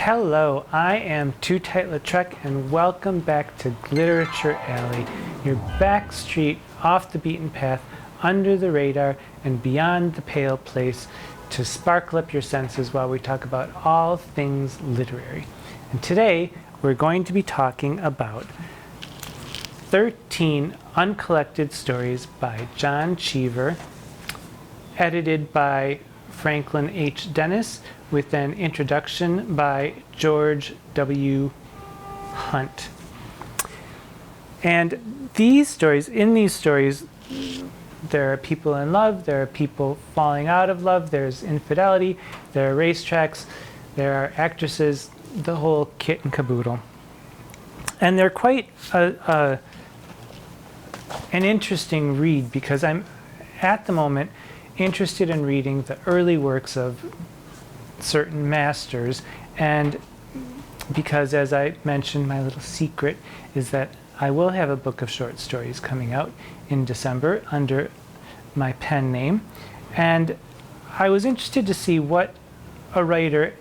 Hello, I am Tootight Lautrec and welcome back to Glitterature Alley, your back street off the beaten path, under the radar and beyond the pale place to sparkle up your senses while we talk about all things literary. And today we're going to be talking about 13 Uncollected Stories by John Cheever, edited by Franklin H. Dennis, with an introduction by George W. Hunt. And in these stories, there are people in love, there are people falling out of love, there's infidelity, there are racetracks, there are actresses, the whole kit and caboodle. And they're quite an interesting read, because I'm, at the moment, interested in reading the early works of certain masters, and because, as I mentioned, my little secret is that I will have a book of short stories coming out in December under my pen name, and I was interested to see what a writer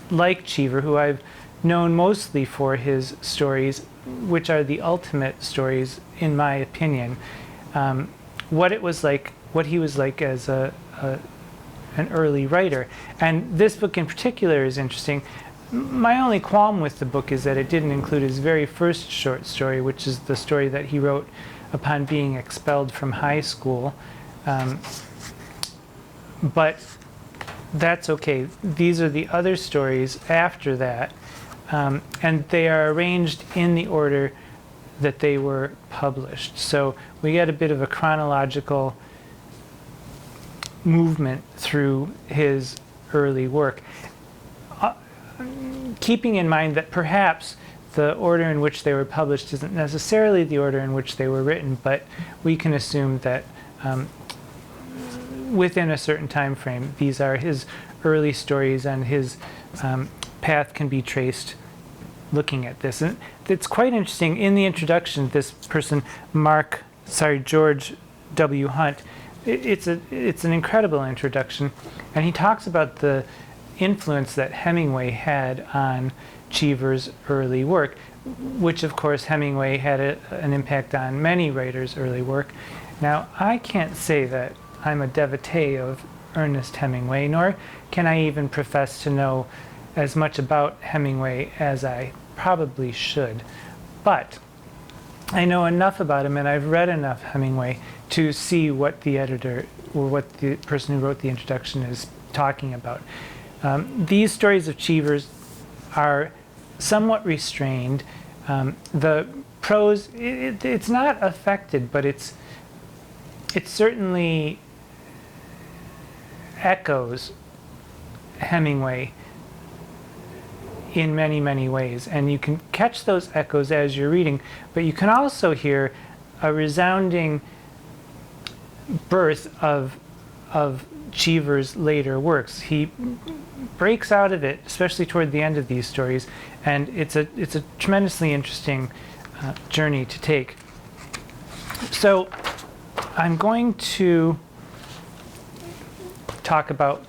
like Cheever, who I've known mostly for his stories, which are the ultimate stories in my opinion, what it was like, what he was like as an early writer. And this book in particular is interesting. My only qualm with the book is that it didn't include his very first short story, which is the story that he wrote upon being expelled from high school. But that's okay. These are the other stories after that, and they are arranged in the order that they were published. So we get a bit of a chronological movement through his early work, keeping in mind that perhaps the order in which they were published isn't necessarily the order in which they were written, but we can assume that within a certain time frame, these are his early stories, and his path can be traced looking at this. And it's quite interesting. In the introduction, this person, George W. Hunt, it's an incredible introduction, and he talks about the influence that Hemingway had on Cheever's early work, which of course Hemingway had an impact on many writers' early work. Now, I can't say that I'm a devotee of Ernest Hemingway, nor can I even profess to know as much about Hemingway as I probably should, but I know enough about him, and I've read enough Hemingway to see what the editor, or what the person who wrote the introduction, is talking about. These stories of Cheever's are somewhat restrained. The prose, it's not affected, but it certainly echoes Hemingway in many, many ways. And you can catch those echoes as you're reading, but you can also hear a resounding birth of Cheever's later works. He breaks out of it, especially toward the end of these stories, and it's a tremendously interesting journey to take. So I'm going to talk about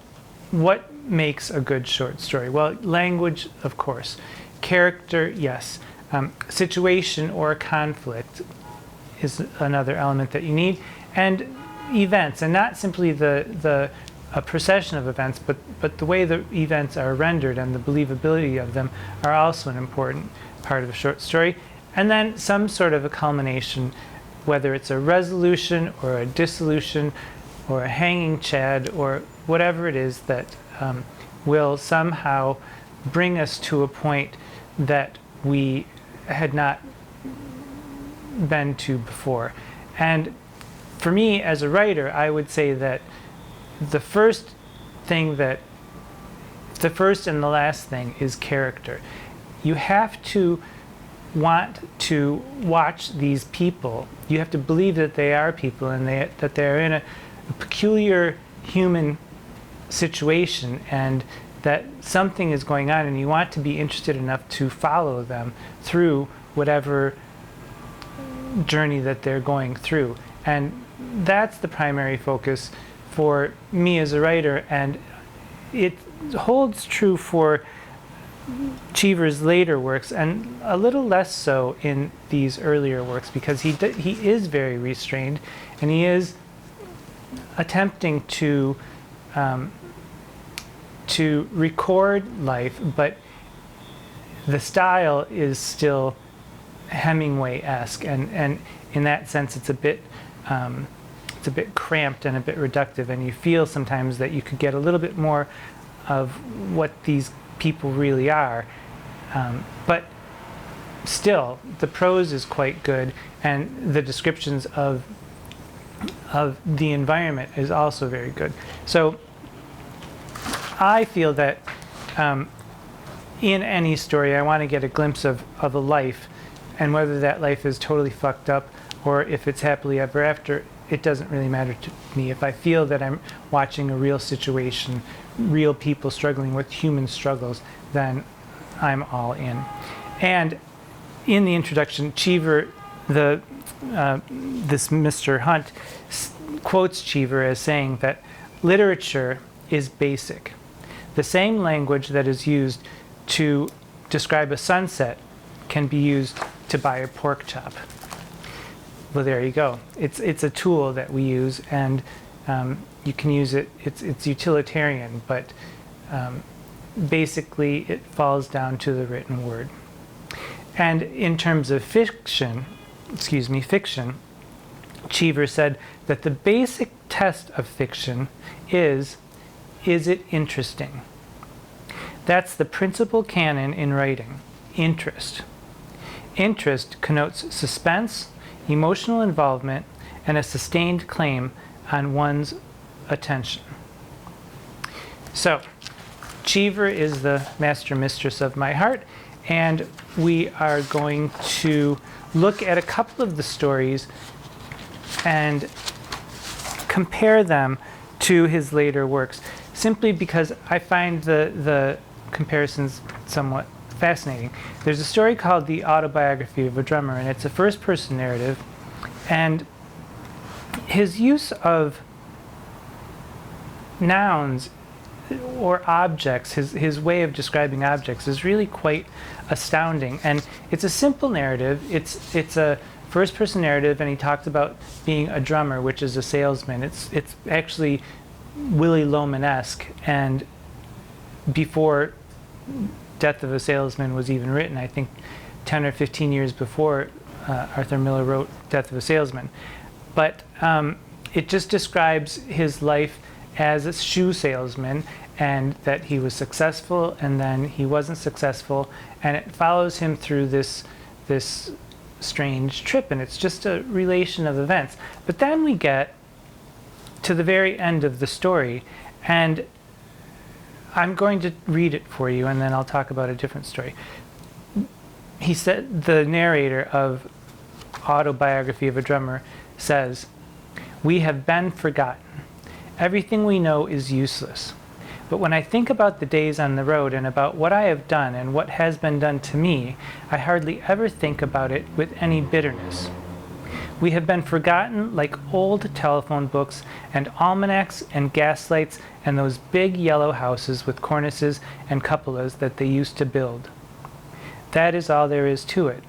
what makes a good short story. Well, language, of course. Character, yes. Situation or conflict is another element that you need. And events, and not simply a procession of events, but the way the events are rendered and the believability of them are also an important part of a short story. And then some sort of a culmination, whether it's a resolution or a dissolution or a hanging chad or whatever it is that will somehow bring us to a point that we had not been to before. And for me, as a writer, I would say that the first and the last thing is character. You have to want to watch these people. You have to believe that they are people, and that they're in a peculiar human situation, and that something is going on, and you want to be interested enough to follow them through whatever journey that they're going through. And that's the primary focus for me as a writer, and it holds true for Cheever's later works, and a little less so in these earlier works, because he is very restrained, and he is attempting to record life, but the style is still Hemingway-esque, and in that sense, it's a bit cramped and a bit reductive, and you feel sometimes that you could get a little bit more of what these people really are, but still the prose is quite good, and the descriptions of the environment is also very good. So I feel that in any story I want to get a glimpse of a life, and whether that life is totally fucked up or if it's happily ever after, it doesn't really matter to me. If I feel that I'm watching a real situation, real people struggling with human struggles, then I'm all in. And in the introduction, Cheever, this Mr. Hunt, quotes Cheever as saying that literature is basic. The same language that is used to describe a sunset can be used to buy a pork chop. Well, there you go. It's a tool that we use, and you can use it. It's utilitarian, but basically it falls down to the written word. And in terms of fiction, Cheever said that the basic test of fiction is it interesting? That's the principal canon in writing, interest. Interest connotes suspense, emotional involvement, and a sustained claim on one's attention. So, Cheever is the master mistress of my heart, and we are going to look at a couple of the stories and compare them to his later works, simply because I find the comparisons somewhat fascinating. There's a story called The Autobiography of a Drummer, and it's a first-person narrative, and his use of nouns or objects, his way of describing objects is really quite astounding. And it's a simple narrative. It's a first-person narrative, and he talks about being a drummer, which is a salesman. It's actually Willy Loman-esque, and before Death of a Salesman was even written, I think 10 or 15 years before Arthur Miller wrote Death of a Salesman. But it just describes his life as a shoe salesman, and that he was successful and then he wasn't successful, and it follows him through this strange trip, and it's just a relation of events. But then we get to the very end of the story, and I'm going to read it for you, and then I'll talk about a different story. He said, the narrator of Autobiography of a Drummer says, "We have been forgotten. Everything we know is useless. But when I think about the days on the road and about what I have done and what has been done to me, I hardly ever think about it with any bitterness. We have been forgotten like old telephone books and almanacs and gaslights and those big yellow houses with cornices and cupolas that they used to build. That is all there is to it.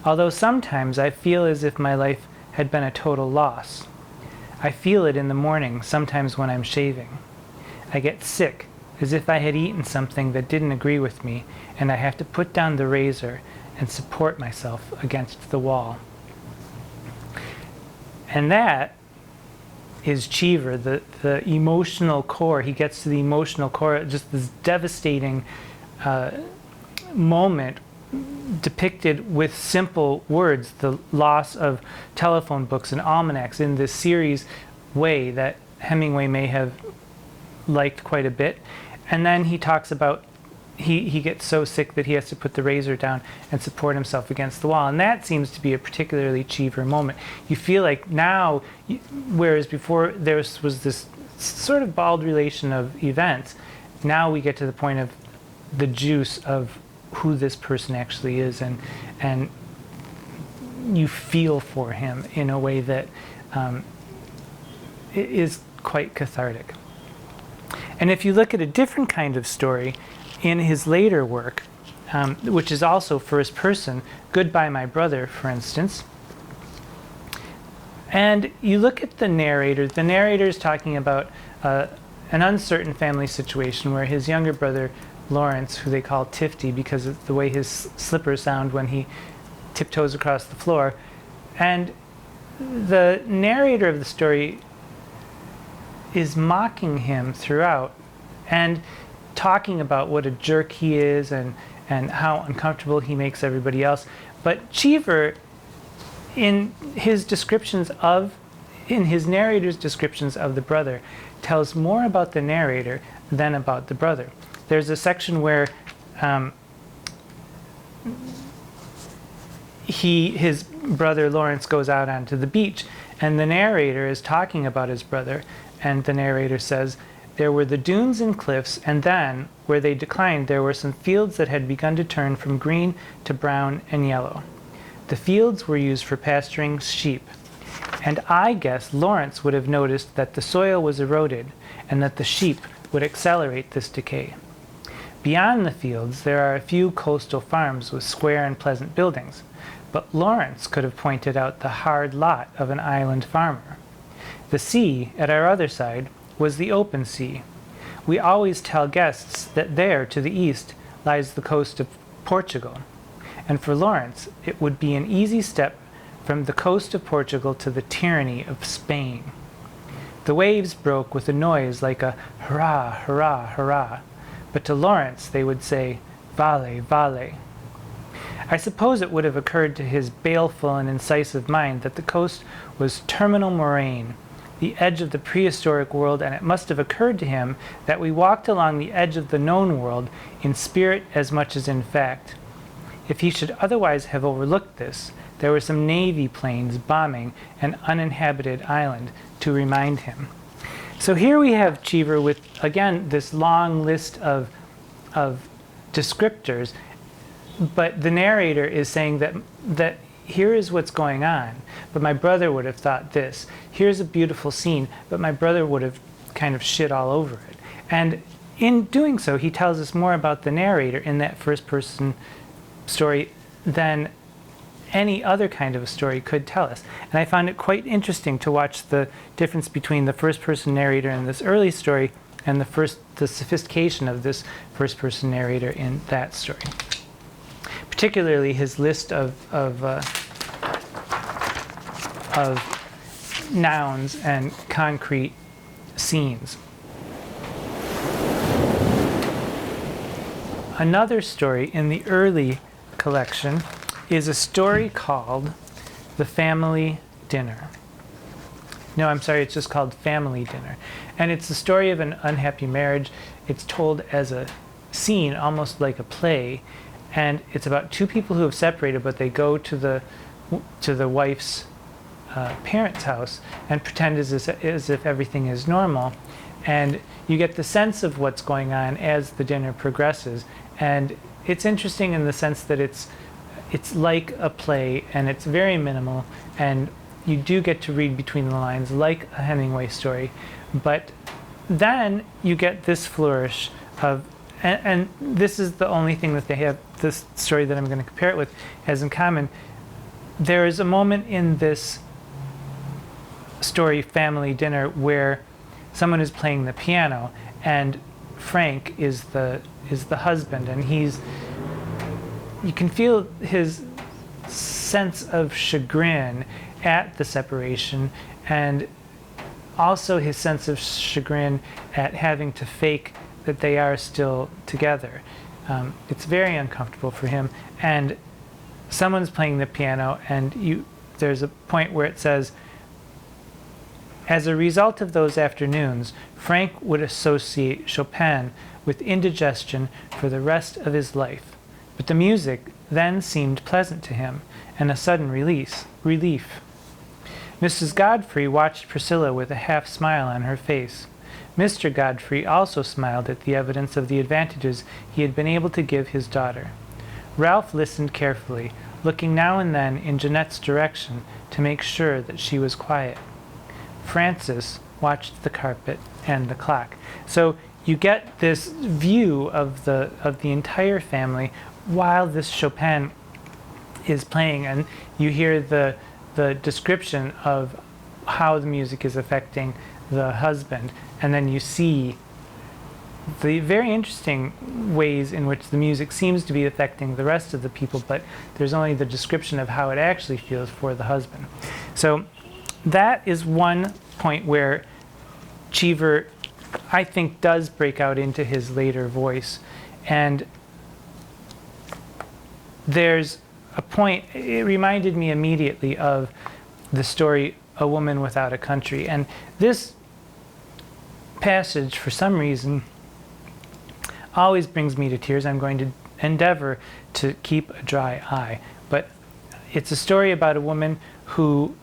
Although sometimes I feel as if my life had been a total loss. I feel it in the morning, sometimes when I'm shaving. I get sick, as if I had eaten something that didn't agree with me, and I have to put down the razor and support myself against the wall." And that is Cheever, the emotional core. He gets to the emotional core, just this devastating moment depicted with simple words, the loss of telephone books and almanacs in this series way that Hemingway may have liked quite a bit. And then he talks about he gets so sick that he has to put the razor down and support himself against the wall. And that seems to be a particularly Cheever moment. You feel like now, whereas before there was this sort of bald relation of events, now we get to the point of the juice of who this person actually is, and you feel for him in a way that is quite cathartic. And if you look at a different kind of story, in his later work, which is also first person, Goodbye My Brother, for instance. And you look at the narrator is talking about an uncertain family situation where his younger brother, Lawrence, who they call Tifty because of the way his slippers sound when he tiptoes across the floor, and the narrator of the story is mocking him throughout and talking about what a jerk he is and how uncomfortable he makes everybody else. But Cheever, in his narrator's descriptions of the brother, tells more about the narrator than about the brother. There's a section where his brother Lawrence goes out onto the beach, and the narrator is talking about his brother, and the narrator says, "There were the dunes and cliffs, and then, where they declined, there were some fields that had begun to turn from green to brown and yellow. The fields were used for pasturing sheep, and I guess Lawrence would have noticed that the soil was eroded, and that the sheep would accelerate this decay. Beyond the fields, there are a few coastal farms with square and pleasant buildings, but Lawrence could have pointed out the hard lot of an island farmer. The sea, at our other side, was the open sea. We always tell guests that there, to the east, lies the coast of Portugal, and for Lawrence it would be an easy step from the coast of Portugal to the tyranny of Spain. The waves broke with a noise like a hurrah, hurrah, hurrah, but to Lawrence they would say, vale, vale. I suppose it would have occurred to his baleful and incisive mind that the coast was terminal moraine, the edge of the prehistoric world, and it must have occurred to him that we walked along the edge of the known world in spirit as much as in fact. If he should otherwise have overlooked this, there were some Navy planes bombing an uninhabited island to remind him." So here we have Cheever with, again, this long list of descriptors, but the narrator is saying that here is what's going on, but my brother would have thought this. Here's a beautiful scene, but my brother would have kind of shit all over it. And in doing so, he tells us more about the narrator in that first-person story than any other kind of a story could tell us. And I found it quite interesting to watch the difference between the first-person narrator in this early story and the sophistication of this first-person narrator in that story. Particularly his list of nouns and concrete scenes. Another story in the early collection is a story called The Family Dinner. No, I'm sorry, it's just called Family Dinner. And it's the story of an unhappy marriage. It's told as a scene, almost like a play. And it's about two people who have separated, but they go to the wife's parents' house and pretend as if everything is normal. And you get the sense of what's going on as the dinner progresses. And it's interesting in the sense that it's like a play, and it's very minimal, and you do get to read between the lines like a Hemingway story. But then you get this flourish of, and this is the only thing that they have, this story that I'm going to compare it with, has in common. There is a moment in this story, Family Dinner, where someone is playing the piano, and Frank is the husband, and you can feel his sense of chagrin at the separation, and also his sense of chagrin at having to fake that they are still together. It's very uncomfortable for him, and someone's playing the piano, and there's a point where it says, "As a result of those afternoons, Frank would associate Chopin with indigestion for the rest of his life. But the music then seemed pleasant to him, and a sudden relief. Mrs. Godfrey watched Priscilla with a half smile on her face. Mr. Godfrey also smiled at the evidence of the advantages he had been able to give his daughter. Ralph listened carefully, looking now and then in Jeanette's direction to make sure that she was quiet. Francis watched the carpet and the clock." So you get this view of the entire family while this Chopin is playing, and you hear the description of how the music is affecting the husband, and then you see the very interesting ways in which the music seems to be affecting the rest of the people, but there's only the description of how it actually feels for the husband. So that is one point where Cheever, I think, does break out into his later voice. And there's a point, it reminded me immediately of the story A Woman Without a Country. And this passage, for some reason, always brings me to tears. I'm going to endeavor to keep a dry eye. But it's a story about a woman who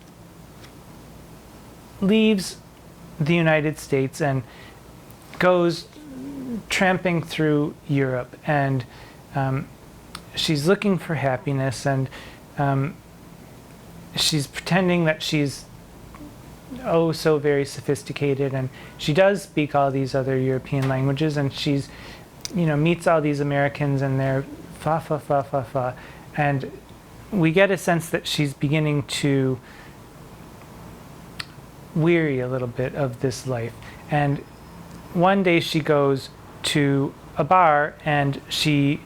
leaves the United States and goes tramping through Europe, and she's looking for happiness, and she's pretending that she's oh so very sophisticated, and she does speak all these other European languages, and she's meets all these Americans, and they're fa fa fa fa fa, and we get a sense that she's beginning to weary a little bit of this life. And one day she goes to a bar and she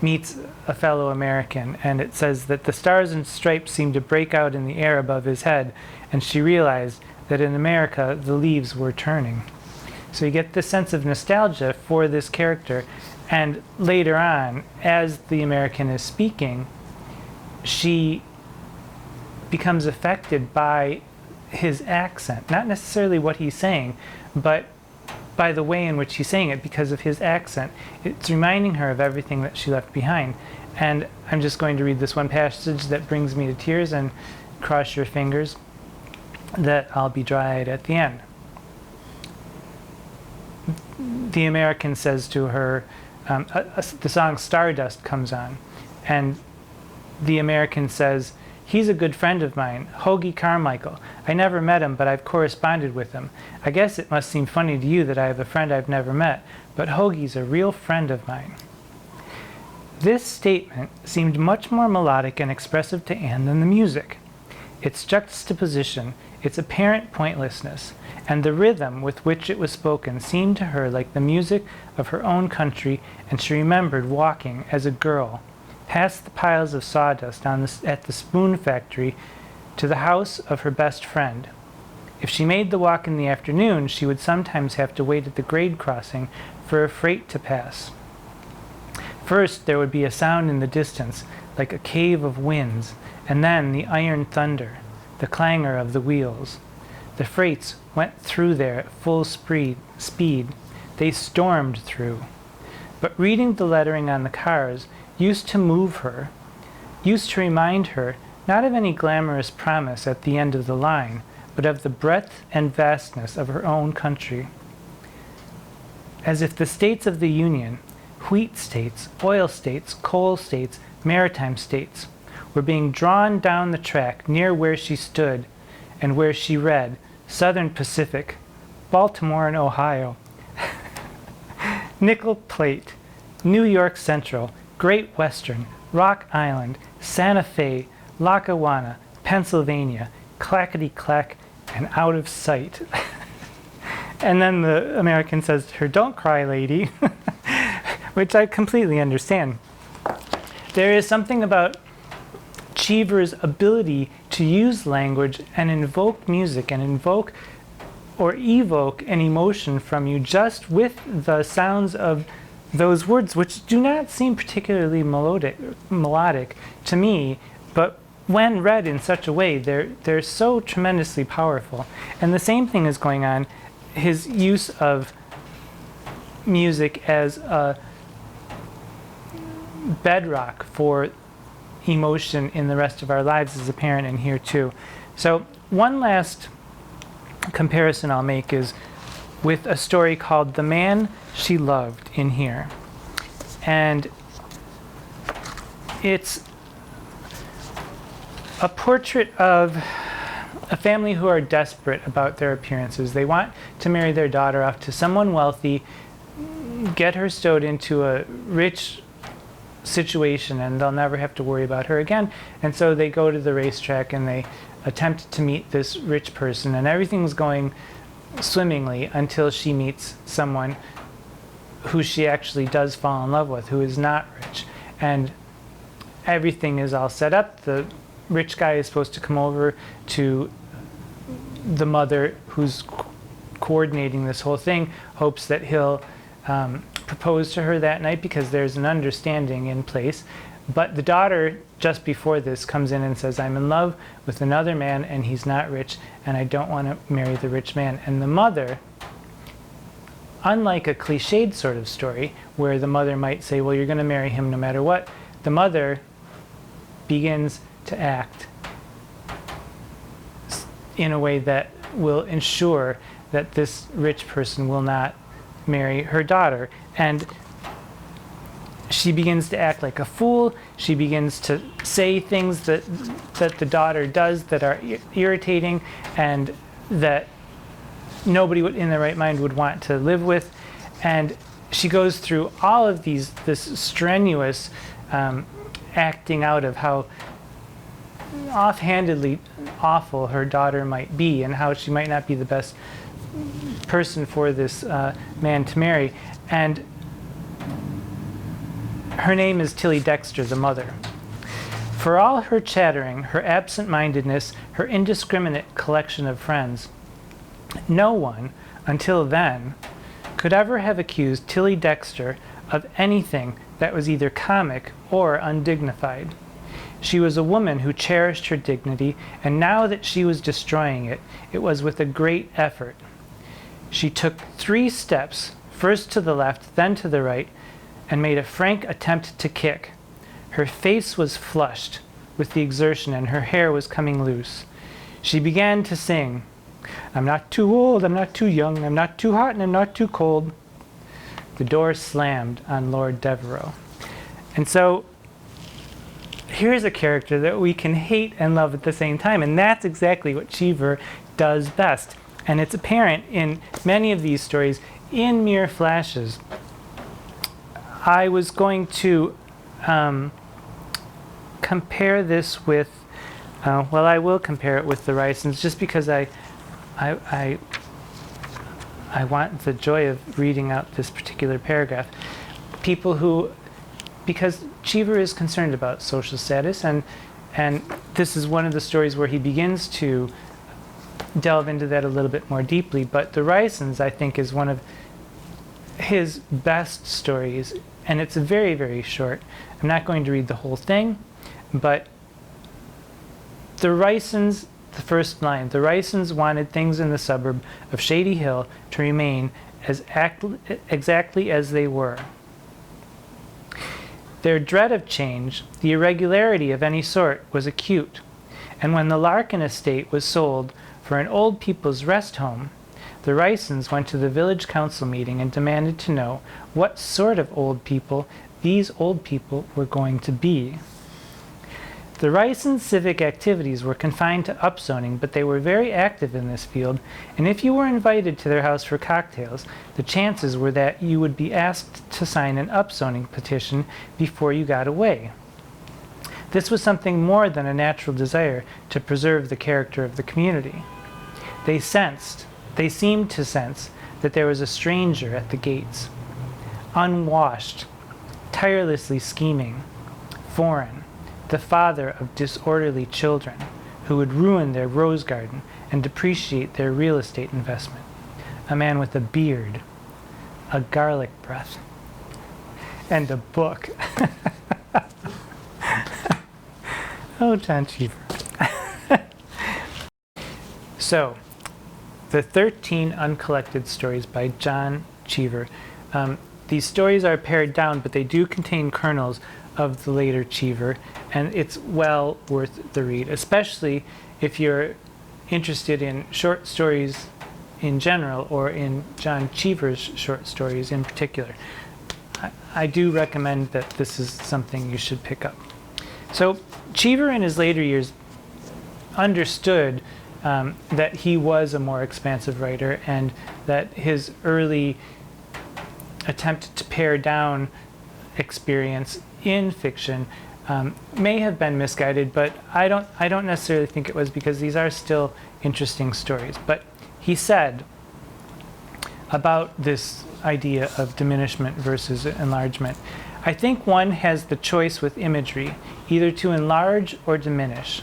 meets a fellow American, and it says that the stars and stripes seemed to break out in the air above his head, and she realized that in America the leaves were turning. So you get this sense of nostalgia for this character, and later on, as the American is speaking, she becomes affected by his accent, not necessarily what he's saying, but by the way in which he's saying it. Because of his accent, it's reminding her of everything that she left behind. And I'm just going to read this one passage that brings me to tears, and cross your fingers that I'll be dry-eyed at the end. The American says to her, the song Stardust comes on, and the American says, "He's a good friend of mine, Hoagie Carmichael. I never met him, but I've corresponded with him. I guess it must seem funny to you that I have a friend I've never met, but Hoagie's a real friend of mine." This statement seemed much more melodic and expressive to Anne than the music. Its juxtaposition, its apparent pointlessness, and the rhythm with which it was spoken seemed to her like the music of her own country, and she remembered walking as a girl past the piles of sawdust at the spoon factory to the house of her best friend. If she made the walk in the afternoon, she would sometimes have to wait at the grade crossing for a freight to pass. First, there would be a sound in the distance, like a cave of winds, and then the iron thunder, the clangor of the wheels. The freights went through there at full speed. They stormed through. But reading the lettering on the cars used to move her, used to remind her not of any glamorous promise at the end of the line, but of the breadth and vastness of her own country. As if the states of the Union, wheat states, oil states, coal states, maritime states, were being drawn down the track near where she stood, and where she read Southern Pacific, Baltimore and Ohio, Nickel Plate, New York Central, Great Western, Rock Island, Santa Fe, Lackawanna, Pennsylvania, clackety-clack, and out of sight. And then the American says to her, "Don't cry, lady," which I completely understand. There is something about Cheever's ability to use language and invoke music and invoke or evoke an emotion from you just with the sounds of those words, which do not seem particularly melodic to me, but when read in such a way, they're so tremendously powerful. And the same thing is going on. His use of music as a bedrock for emotion in the rest of our lives is apparent in here too. So one last comparison I'll make is with a story called The Man She Loved in here. And it's a portrait of a family who are desperate about their appearances. They want to marry their daughter off to someone wealthy, get her stowed into a rich situation, and they'll never have to worry about her again. And so they go to the racetrack and they attempt to meet this rich person, and everything's going swimmingly until she meets someone who she actually does fall in love with, who is not rich. And everything is all set up. The rich guy is supposed to come over to the mother who's coordinating this whole thing, hopes that he'll propose to her that night because there's an understanding in place. But the daughter, just before this, comes in and says, I'm in love with another man and he's not rich and I don't want to marry the rich man. And the mother, unlike a cliched sort of story where the mother might say, well, you're going to marry him no matter what, the mother begins to act in a way that will ensure that this rich person will not marry her daughter. And she begins to act like a fool. She begins to say things that the daughter does that are irritating and that nobody in their right mind would want to live with. And she goes through all of this strenuous acting out of how offhandedly awful her daughter might be and how she might not be the best person for this man to marry. And her name is Tilly Dexter, the mother. For all her chattering, her absent-mindedness, her indiscriminate collection of friends, no one, until then, could ever have accused Tilly Dexter of anything that was either comic or undignified. She was a woman who cherished her dignity, and now that she was destroying it, it was with a great effort. She took 3 steps, first to the left, then to the right, and made a frank attempt to kick. Her face was flushed with the exertion, and her hair was coming loose. She began to sing, I'm not too old, I'm not too young, I'm not too hot, and I'm not too cold. The door slammed on Lord Devereux. And so here's a character that we can hate and love at the same time, and that's exactly what Cheever does best. And it's apparent in many of these stories in mere flashes. I was going to compare this with, well, I will compare it with the Reisens just because I want the joy of reading out this particular paragraph. People who, because Cheever is concerned about social status, and this is one of the stories where he begins to delve into that a little bit more deeply. But the Reisens, I think, is one of his best stories, and it's very, very short. I'm not going to read the whole thing, but the Reisens, the first line, the Reisens wanted things in the suburb of Shady Hill to remain as exactly as they were. Their dread of change, the irregularity of any sort, was acute, and when the Larkin estate was sold for an old people's rest home, the Reisens went to the village council meeting and demanded to know what sort of old people these old people were going to be. The Reisens' civic activities were confined to upzoning, but they were very active in this field, and if you were invited to their house for cocktails, the chances were that you would be asked to sign an upzoning petition before you got away. This was something more than a natural desire to preserve the character of the community. They seemed to sense that there was a stranger at the gates, unwashed, tirelessly scheming, foreign, the father of disorderly children who would ruin their rose garden and depreciate their real estate investment, a man with a beard, a garlic breath, and a book. Oh, John Cheever. So, the 13 Uncollected Stories by John Cheever. These stories are pared down, but they do contain kernels of the later Cheever, and it's well worth the read, especially if you're interested in short stories in general or in John Cheever's short stories in particular. I do recommend that this is something you should pick up. So Cheever in his later years understood that he was a more expansive writer, and that his early attempt to pare down experience in fiction may have been misguided, but I don't necessarily think it was, because these are still interesting stories. But he said about this idea of diminishment versus enlargement, I think one has the choice with imagery, either to enlarge or diminish.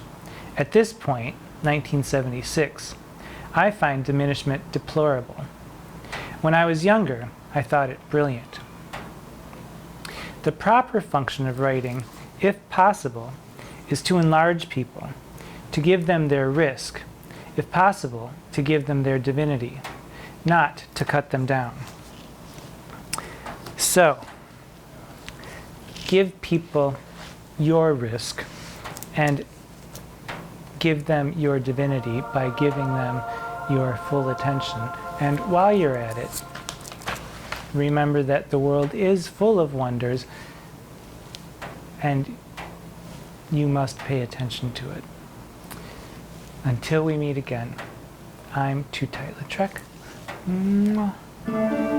At this point, 1976, I find diminishment deplorable. When I was younger, I thought it brilliant. The proper function of writing, if possible, is to enlarge people, to give them their risk, if possible, to give them their divinity, not to cut them down. So, give people your risk and give them your divinity by giving them your full attention. And while you're at it, remember that the world is full of wonders, and you must pay attention to it. Until we meet again, I'm Tootight Lautrec. Mwah.